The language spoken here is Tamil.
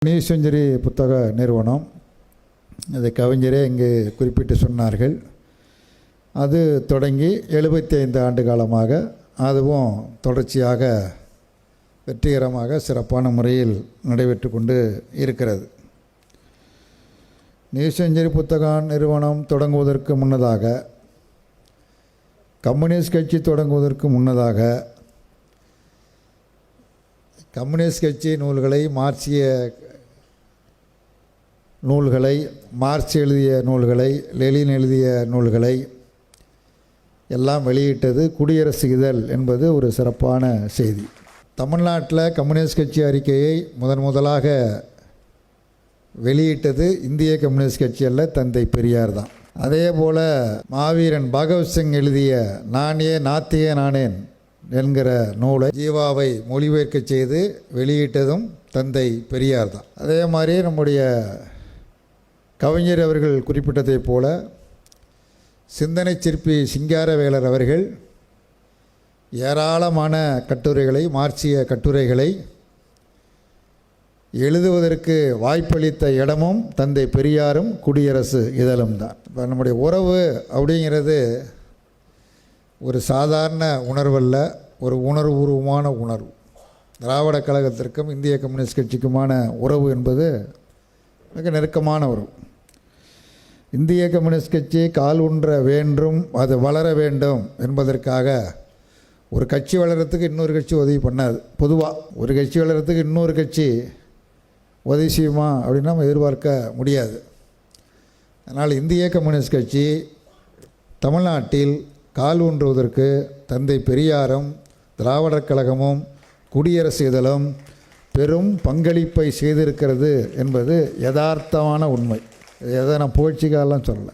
நியூ செஞ்சுரி புத்தக நிறுவனம் அதை கவிஞரே இங்கு குறிப்பிட்டு சொன்னார்கள். அது தொடங்கி 75 ஆண்டு காலமாக அதுவும் தொடர்ச்சியாக வெற்றிகரமாக சிறப்பான முறையில் நடைபெற்று கொண்டு இருக்கிறது. நியூ செஞ்சுரி புத்தக நிறுவனம் தொடங்குவதற்கு முன்னதாக, கம்யூனிஸ்ட் கட்சி தொடங்குவதற்கு முன்னதாக, கம்யூனிஸ்ட் கட்சி நூல்களை, மார்க்சிய நூல்களை, மார்க்ஸ் எழுதிய நூல்களை, லெனின் எழுதிய நூல்களை எல்லாம் வெளியிட்டது குடியரசு இதழ் என்பது ஒரு சிறப்பான செய்தி. தமிழ்நாட்டில் கம்யூனிஸ்ட் கட்சி அறிக்கையை முதலாக வெளியிட்டது இந்திய கம்யூனிஸ்ட் கட்சி அல்ல, தந்தை பெரியார் தான். அதே போல் மாவீரன் பகவத்சிங் எழுதிய நானே நாத்திய நானேன் என்கிற நூலை ஜீவாவை மொழிபெயர்க்க செய்து வெளியிட்டதும் தந்தை பெரியார் தான். அதே மாதிரி நம்முடைய கவிஞர் அவர்கள் குறிப்பிட்டதைப் போல சிந்தனை சிற்பி சிங்காரவேலர் அவர்கள் ஏராளமான கட்டுரைகளை, மார்க்சிய கட்டுரைகளை எழுதுவதற்கு வாய்ப்பளித்த இடமும் தந்தை பெரியாரும் குடியரசு இதழும் தான். இப்போ நம்முடைய உறவு அப்படிங்கிறது ஒரு சாதாரண உணர்வல்ல, ஒரு உணர்வுபூர்வமான உணர்வு. திராவிட கழகத்திற்கும் இந்திய கம்யூனிஸ்ட் கட்சிக்குமான உறவு என்பது மிக நெருக்கமான உறவு. இந்திய கம்யூனிஸ்ட் கட்சி கால் ஊன்ற வேண்டும், அது வளர வேண்டும் என்பதற்காக ஒரு கட்சி வளர்கிறதுக்கு இன்னொரு கட்சி உதவி பண்ணாது. பொதுவாக ஒரு கட்சி வளர்கிறதுக்கு இன்னொரு கட்சி உதவி செய்யுமா அப்படின்னு நம்ம எதிர்பார்க்க முடியாது. அதனால் இந்திய கம்யூனிஸ்ட் கட்சி தமிழ்நாட்டில் கால் ஊன்றுவதற்கு தந்தை பெரியாரும் திராவிடர் கழகமும் குடியரசு இதழும் பெரும் பங்களிப்பை செய்திருக்கிறது என்பது யதார்த்தமான உண்மை. எதை நான் புகழ்ச்சிக்காலாம் சொல்லலை.